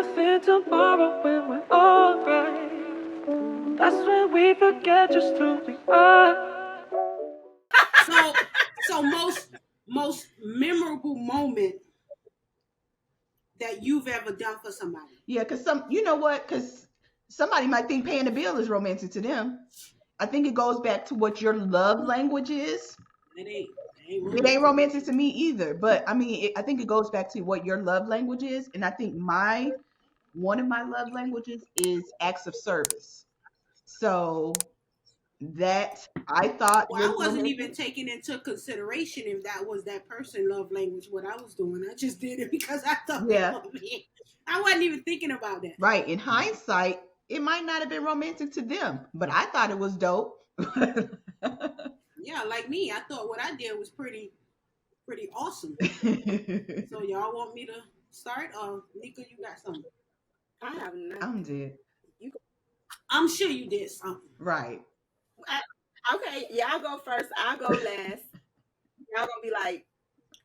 nothing tomorrow when we're alright. That's when we forget just who we are. So most memorable moment that you've ever done for somebody. Yeah, because you know what? Because somebody might think paying the bill is romantic to them. I think it goes back to what your love language is. It ain't It ain't romantic. romantic to me either. But I mean, I think it goes back to what your love language is, and I think one of my love languages is acts of service. So that I thought Well, was I wasn't even romantic. taking into consideration if that was that person love language, what I was doing. I just did it because I thought it Yeah, was me. I wasn't even thinking about that. right. In hindsight, it might not have been romantic to them, but I thought it was dope. Yeah, like me, I thought what I did was pretty awesome. So y'all want me to start? Nika, you got something? I have I'm nothing. dead. You I'm sure you did something. Right. okay? Y'all go first. I'll go last. Y'all gonna be like,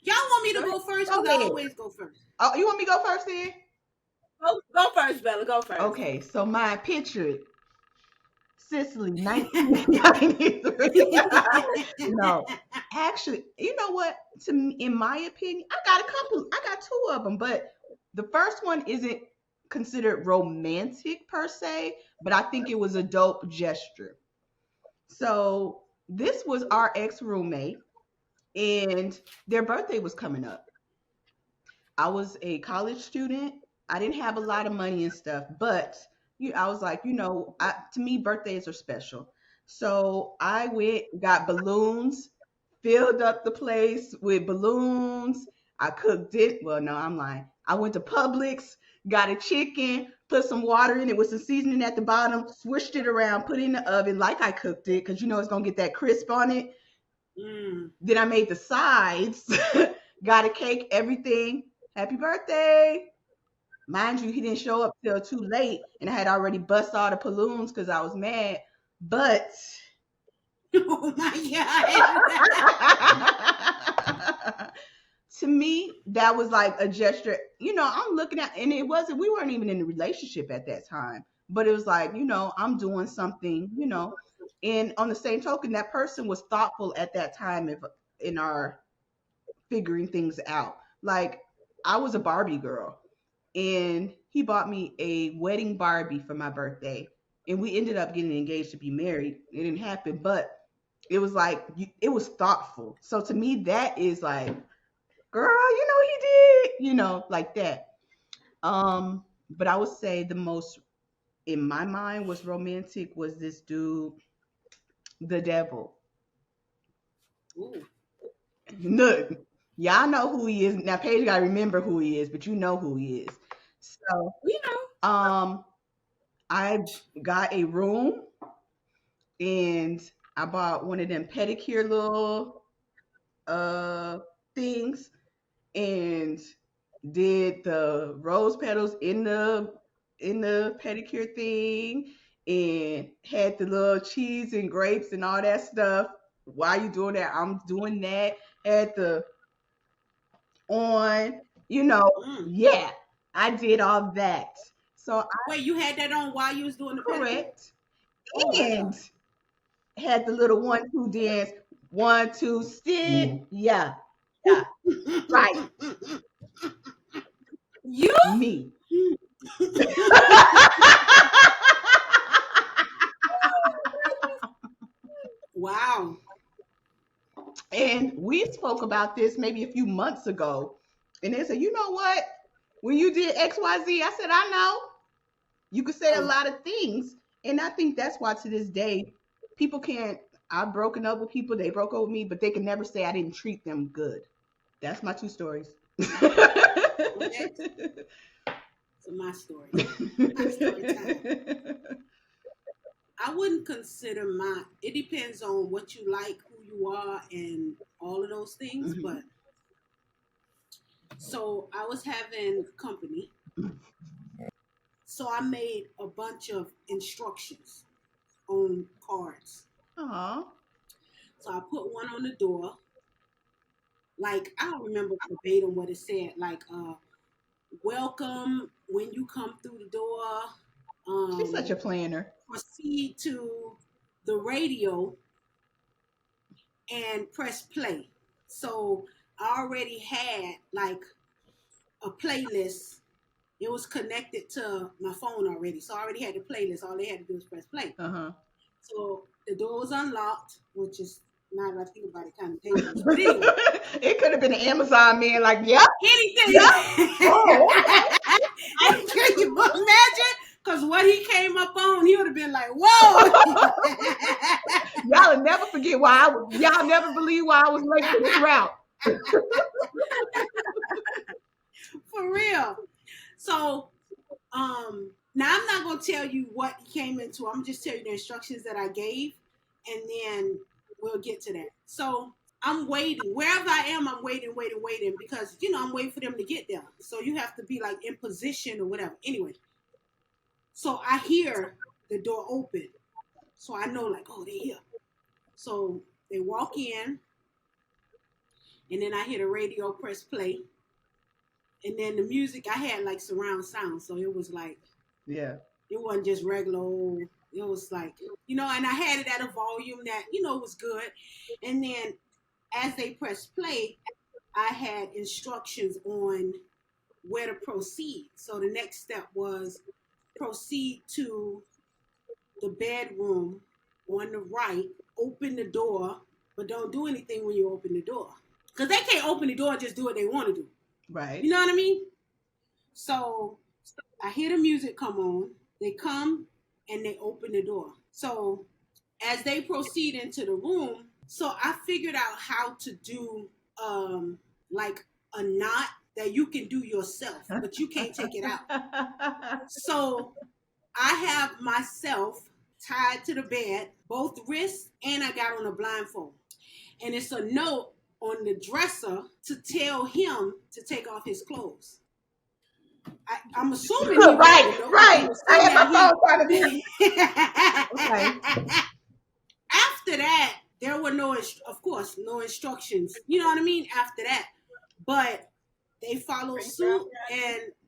Y'all want me to Go ahead. go first Go because I ahead. always go first. Oh, you want me to go first then? go first, Bella. Go first. Okay, so my picture, Sicily, 1993. No, actually, you know what? To me, in my opinion, I got two of them, but the first one isn't considered romantic per se, but I think it was a dope gesture. So this was our ex roommate, and their birthday was coming up. I was a college student. I didn't have a lot of money and stuff, but I was like, to me, birthdays are special. So I went, got balloons, filled up the place with balloons. I cooked it. Well, no, I'm lying. I went to Publix, got a chicken, put some water in it with some seasoning at the bottom, swished it around, put it in the oven like I cooked it because it's going to get that crisp on it. Mm. Then I made the sides, got a cake, everything. Happy birthday. Mind you, he didn't show up till too late, and I had already bust all the balloons because I was mad. But Oh my to me, that was like a gesture. I'm looking at, and we weren't even in a relationship at that time, but it was like, I'm doing something, and on the same token, that person was thoughtful at that time in our figuring things out. Like, I was a Barbie girl, and he bought me a wedding Barbie for my birthday, and we ended up getting engaged to be married. It didn't happen, but it was like it was thoughtful. So to me, that is like, girl, he did, like that. But I would say the most in my mind was romantic was this dude, the devil. God. Look, y'all know who he is. Now Paige gotta remember who he is, but you know who he is. So You know, um I got a room, and I bought one of them pedicure little uh things, and did the rose petals in the pedicure thing, and had the little cheese and grapes and all that stuff. While you doing that, I'm doing that. Had the on, Mm. yeah, I did all that. So Wait, you had that on while you was doing the pedicure? correct. Oh my And god. had the little 1-2 dance, 1-2 sit. Yeah, yeah, right. you. Me. Wow. And we spoke about this maybe a few months ago. And they said, you know what? When you did XYZ, I said, I know. You could say a Oh, lot of things. And I think that's why to this day, people can't. I've broken up with people, they broke up with me, but they can never say I didn't treat them good. That's my two stories. okay. So my story. My story time. I wouldn't consider my. It depends on what you like, who you are, and all of those things. Mhm. But so I was having company. So I made a bunch of instructions on cards. Aw. So I put one on the door. Like I don't remember verbatim what it said. Like welcome when you come through the door, She's such a planner. proceed to the radio and press play. So I already had like a playlist. It was connected to my phone already. So I already had the playlist. All they had to do was press play. So the door was unlocked, which is now that I think about it, kind of dangerous. But anyway, It could have been an Amazon man, like, yep. anything. Yep. Oh, Can you imagine? Because what he came up on, he would have been like, whoa. Y'all will never forget y'all never believe why I was late for this route. For real. So, now I'm not going to tell you what he came into. I'm just telling you the instructions that I gave, and then we'll get to that. So I'm waiting. Wherever I am, I'm waiting, because, I'm waiting for them to get there. So you have to be like in position or whatever. Anyway, so I hear the door open. So I know like, oh, they're here. So they walk in, and then I hear the radio press play. And then the music, I had like surround sound. So it was like, yeah, it wasn't just regular old. It was like, and I had it at a volume that, was good. And then as they pressed play, I had instructions on where to proceed. So the next step was proceed to the bedroom on the right, open the door, but don't do anything when you open the door. Because they can't open the door and just do what they want to do. Right. You know what I mean? So I hear the music come on. They come and they open the door. So as they proceed into the room, so I figured out how to do like a knot that you can do yourself, but you can't take it out. So I have myself tied to the bed, both wrists, and I got on a blindfold. And it's a note on the dresser to tell him to take off his clothes. I'm assuming he right. I had my phone trying to be. Okay. After that, there were no instructions. You know what I mean? After that, but they followed suit,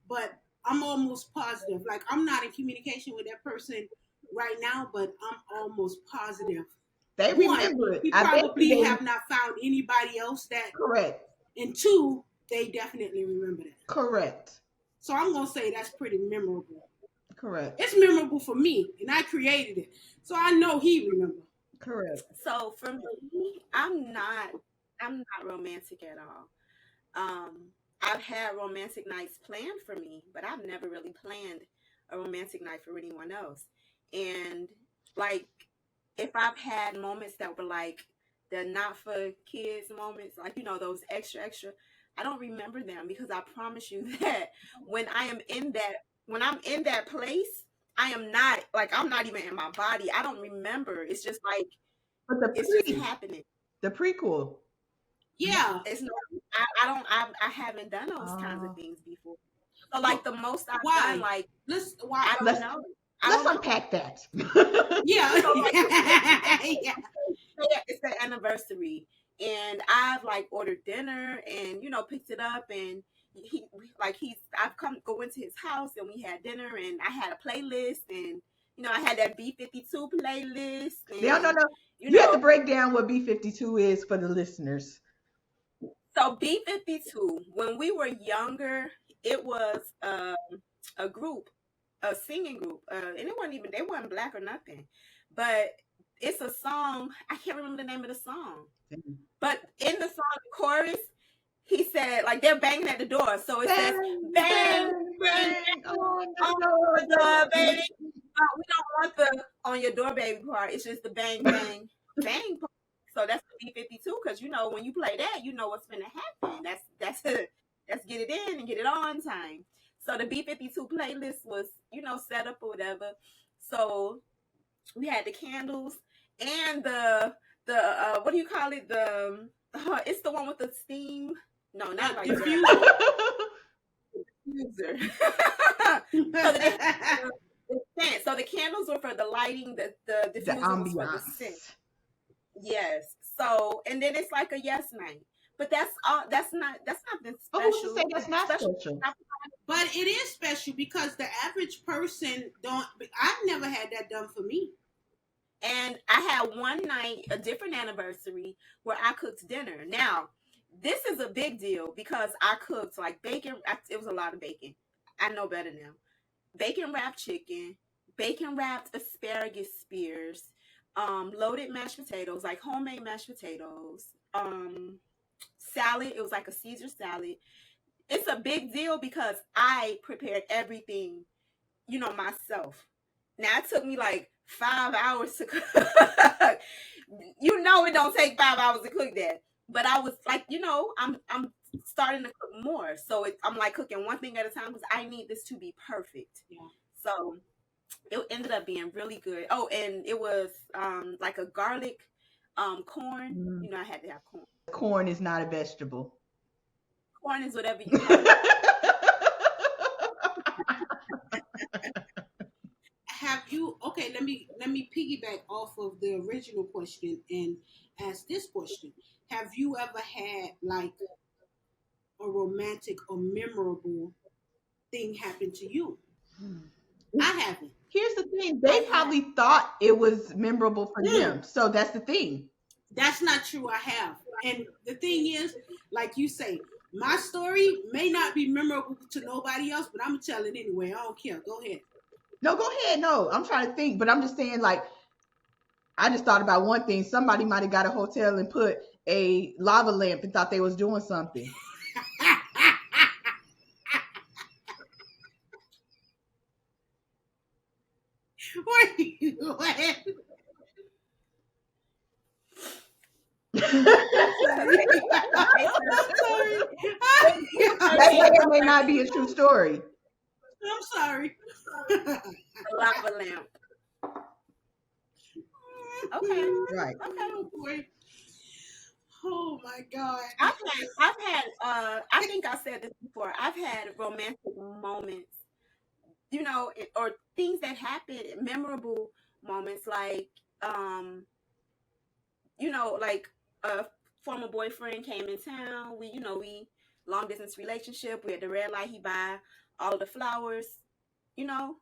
but I'm almost positive. Like, I'm not in communication with that person right now, but I'm almost positive. They remember it. You probably have not found anybody else that. Correct. And two, they definitely remember that. Correct. So I'm going to say that's pretty memorable. Correct. It's memorable for me, and I created it. So I know he remembered. Correct. So for me, I'm not romantic at all. I've had romantic nights planned for me, but I've never really planned a romantic night for anyone else. And like, if I've had moments that were like the not for kids moments, like, those extra, I don't remember them, because I promise you that when I'm in that place, I am not, like, I'm not even in my body. I don't remember. It's just like, it's just happening. The prequel. Yeah. It's no, I haven't done those kinds of things before. So like the most I've done, like, I don't know. Let's unpack that. Yeah. So, like, it's the anniversary, and I've like ordered dinner and picked it up, and I've go into his house, and we had dinner, and I had a playlist, and I had that B-52 playlist. And, no. You have to break down what B-52 is for the listeners. So B-52, when we were younger, it was a group, a singing group, and they weren't black or nothing, but it's a song. I can't remember the name of the song, but in the song, the chorus, he said, like, they're banging at the door, so it says bang, bang on the door, baby. We don't want the on your door, baby part. It's just the bang, bang, bang part. So that's the B-52, because when you play that, what's gonna happen. That's get it in and get it on time. So the B-52 playlist was, set up or whatever. So we had the candles and the what do you call it? It's the one with the steam. No, not like diffuser. So the candles were for the lighting, the diffuser was for the scent. Yes. So, and then it's like a yes night. But that's all. That's not the But special. who's to say that's not special? But it is special because the average person don't. I've never had that done for me. And I had one night, a different anniversary, where I cooked dinner. Now, this is a big deal because I cooked like bacon. It was a lot of bacon. I know better now. Bacon wrapped chicken, bacon wrapped asparagus spears, loaded mashed potatoes, like homemade mashed potatoes, salad. It was like a Caesar salad. It's a big deal because I prepared everything, myself. Now it took me like 5 hours to cook. It don't take 5 hours to cook that. But I was like, I'm starting to cook more. So I'm like cooking one thing at a time because I need this to be perfect. Yeah. So it ended up being really good. Oh, and it was like a garlic corn. I had to have corn. Corn is not a vegetable. Corn is whatever you call it. Have you okay, let me piggyback off of the original question and ask this question. Have you ever had like a romantic or memorable thing happen to you? I haven't. Here's the thing. They probably thought it was memorable for them. So that's the thing. That's not true. I have. And the thing is, like you say, my story may not be memorable to nobody else, but I'm going to tell it anyway. I don't care. Go ahead. No, go ahead. No, I'm trying to think, but I'm just saying, like, I just thought about one thing. Somebody might have got a hotel and put a lava lamp and thought they was doing something. Where you at? That may not be a true story. I'm sorry. A lava lamp. Okay. Right. Okay. Oh my God. I've had I think I said this before. I've had romantic moments, or things that happened, memorable moments, like like a former boyfriend came in town. We long distance relationship. We had the red light. He buy all the flowers,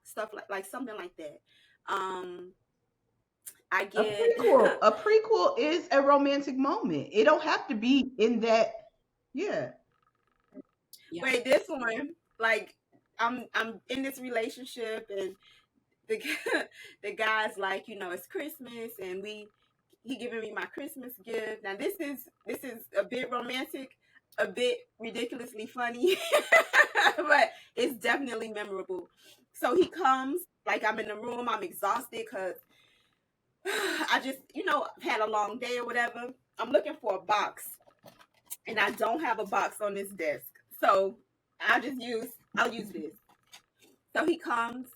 stuff like something like that. I get a prequel is a romantic moment. It don't have to be in that. Yeah. Wait, this one, like I'm in this relationship and the guy's like, it's Christmas and he giving me my Christmas gift. Now this is a bit romantic, a bit ridiculously funny, but it's definitely memorable. So he comes, like I'm in the room, I'm exhausted because I just, had a long day or whatever. I'm looking for a box and I don't have a box on this desk. So I'll use this. So he comes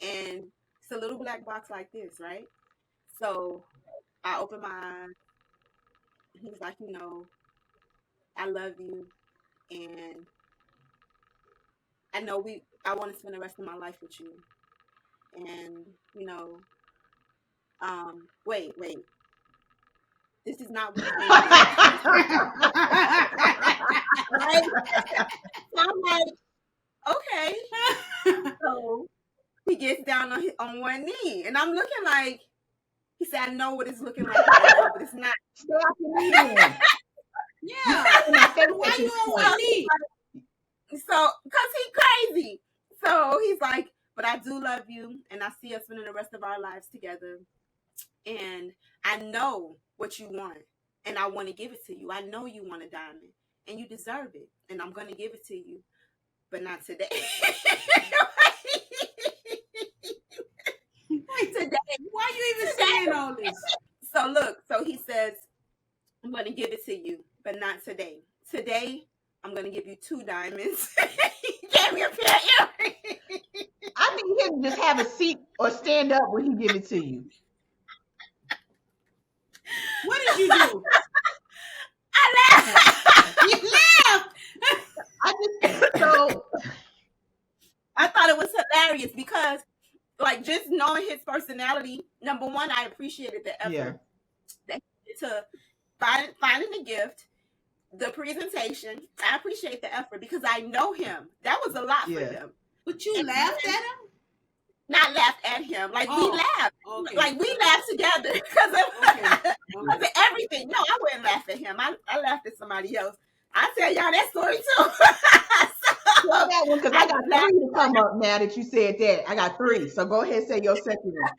and it's a little black box like this, right? So I open my eyes. He's like, I love you, and I know I want to spend the rest of my life with you. And wait. This is not what you think. Right? So I'm like, okay. So he gets down on one knee, and I'm looking like, he said, I know what it's looking like right now, but it's not. Yeah. Why you on one knee? So, because he's crazy. So he's like, but I do love you, and I see us spending the rest of our lives together. And I know what you want, and I want to give it to you. I know you want a diamond, and you deserve it, and I'm going to give it to you, but not today. Today. Why are you even saying all this? So look, so he says, I'm going to give it to you, but not today. Today, I'm going to give you 2 diamonds. He gave me a pair of earrings. I think he can just have a seat or stand up when he give it to you. What did you do? I laughed. You laughed. I thought it was hilarious because, like, just knowing his personality, number one, I appreciated the effort that he did to finding the gift, the presentation. I appreciate the effort because I know him. That was a lot for him. But you laughed at him? Not laughed at him. Like we laughed. Okay. Like we laughed together because of everything. No, I wouldn't laugh at him. I laughed at somebody else. I tell y'all that story too. Well, that one, because I got 3 to come up now that you said that. I got 3. So go ahead and say your second one.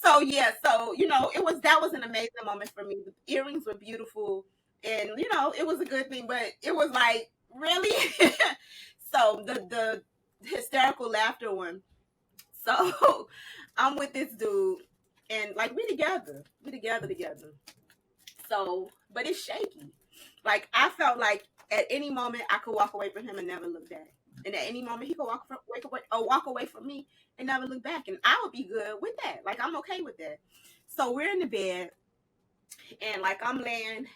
So yeah, so that was an amazing moment for me. The earrings were beautiful, and it was a good thing, but it was like, really. So the hysterical laughter one. So I'm with this dude, and like we together. So, but it's shaky. Like I felt like at any moment I could walk away from him and never look back, and at any moment he could walk away from me and never look back, and I would be good with that. Like I'm okay with that. So we're in the bed, and like I'm laying.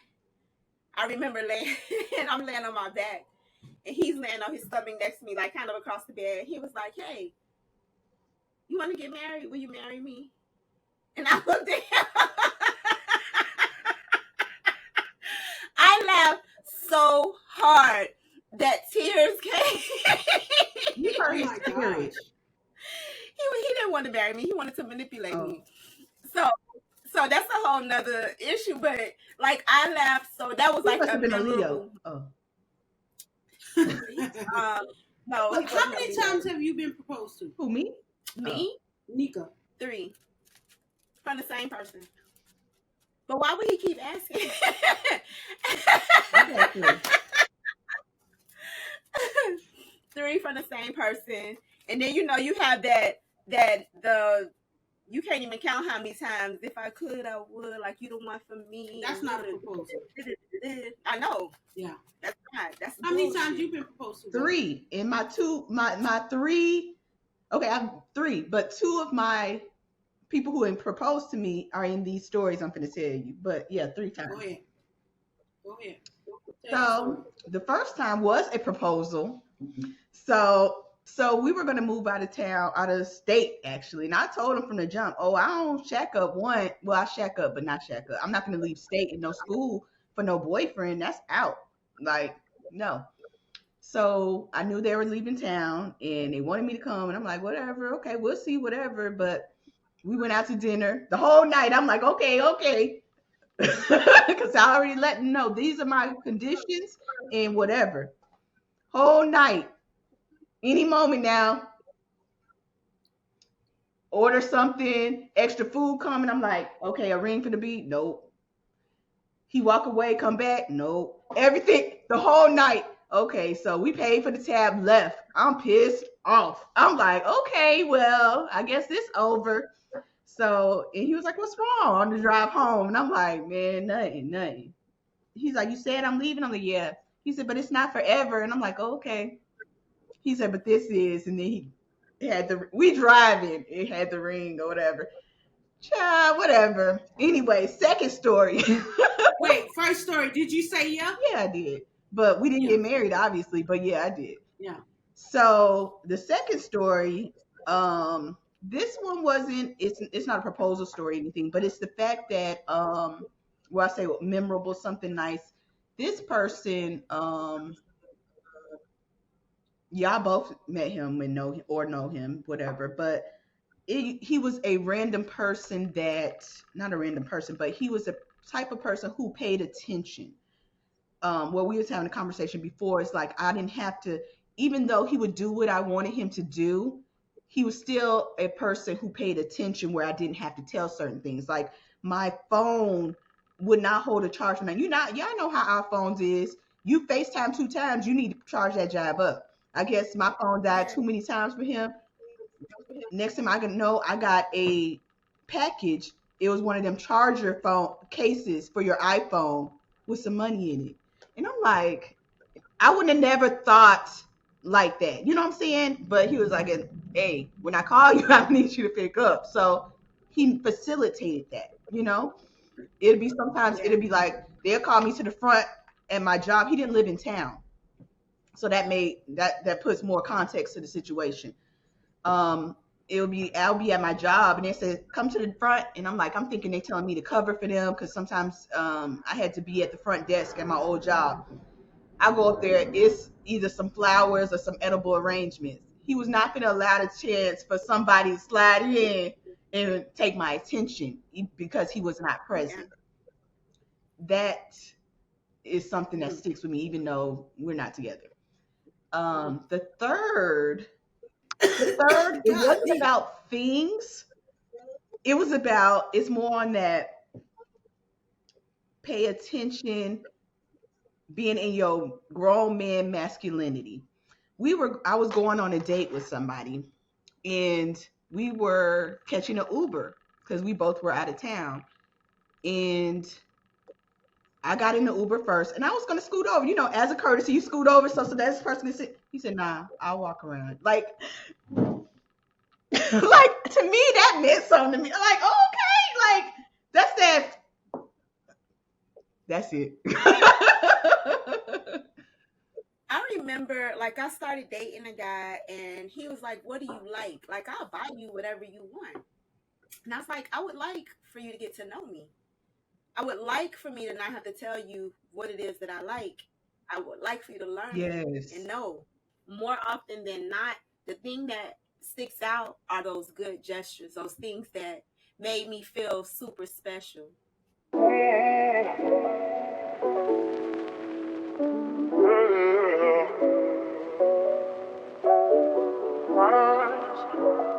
I remember laying, and I'm laying on my back, and he's laying on his stomach next to me, like kind of across the bed. He was like, "Hey, you want to get married? Will you marry me?" And I looked at him. I laughed so hard that tears came. You heard his spirit. He didn't want to marry me. He wanted to manipulate me. So that's a whole nother issue. But like I laughed, so that was like a memorable. No. Look, how many times have you been proposed to? Who, me? Me? Nika. 3. From the same person. But why would he keep asking? Okay. 3 from the same person. And then you have that you can't even count how many times. If I could, I would. Like you the one for me. That's not a proposal. I know. Yeah. That's not. That's how many times you've been proposed to? 3. And my 3. Okay, I have 3, but 2 of my people who have proposed to me are in these stories I'm going to tell you. But yeah, 3 times. Go ahead. So the first time was a proposal. So we were going to move out of state, actually. And I told him from the jump, I don't shack up one. Well, I shack up, but not shack up. I'm not going to leave state and no school for no boyfriend. That's out. Like, no. So I knew they were leaving town and they wanted me to come. And I'm like, whatever. Okay, we'll see, whatever. But we went out to dinner the whole night. I'm like, okay. Because I already let them know these are my conditions and whatever. Whole night. Any moment now, order something, extra food coming. I'm like, okay, a ring for the beat? Nope. He walk away, come back? Nope. Everything, the whole night. Okay, so we paid for the tab, left. I'm pissed off. I'm like, okay, well, I guess this over. So, and he was like, what's wrong on the drive home? And I'm like, man, nothing. He's like, you said I'm leaving? I'm like, yeah. He said, but it's not forever. And I'm like, okay. He said, but this is, and then he had we driving, it had the ring or whatever. Child, whatever. Anyway, second story. Wait, first story, did you say yeah? Yeah, I did. But we didn't get married, obviously, but yeah, I did. Yeah. So the second story, this one it's not a proposal story or anything, but it's the fact that, I say memorable, something nice. This person, y'all both met him and know him, whatever. But he was a random person not a random person, but he was a type of person who paid attention. What we was having a conversation before, it's like I didn't have to, even though he would do what I wanted him to do, he was still a person who paid attention where I didn't have to tell certain things. Like my phone would not hold a charge. Now, y'all know how our phones is. You FaceTime 2 times, you need to charge that job up. I guess my phone died too many times for him. Next time I got a package. It was one of them charger phone cases for your iPhone with some money in it. And I'm like, I wouldn't have never thought like that. You know what I'm saying? But he was like, hey, when I call you, I need you to pick up. So he facilitated that, It'd be like, they'll call me to the front at my job. He didn't live in town. So that puts more context to the situation. I'll be at my job and they said come to the front, and I'm thinking they telling me to cover for them because sometimes I had to be at the front desk at my old job. I go up there, it's either some flowers or some edible arrangements. He was not going to allow the chance for somebody to slide in and take my attention because he was not Yeah. present. That is something that Mm. sticks with me, even though we're not together. The third, it wasn't Golly. about things. It's more on that pay attention, being in your grown man masculinity. I was going on a date with somebody, and we were catching an Uber because we both were out of town. And I got in the Uber first, and I was gonna scoot over. You know, as a courtesy, you scoot over so that this person can sit. He said, "Nah, I'll walk around." Like, like to me, that meant something to me. Like, oh, okay, like that's that. That's it. I remember, like, I started dating a guy, and he was like, "What do you like? Like, I'll buy you whatever you want." And I was like, "I would like for you to get to know me. I would like for me to not have to tell you what it is that I like. I would like for you to learn me and Yes. know." More often than not, the thing that sticks out are those good gestures, those things that made me feel super special.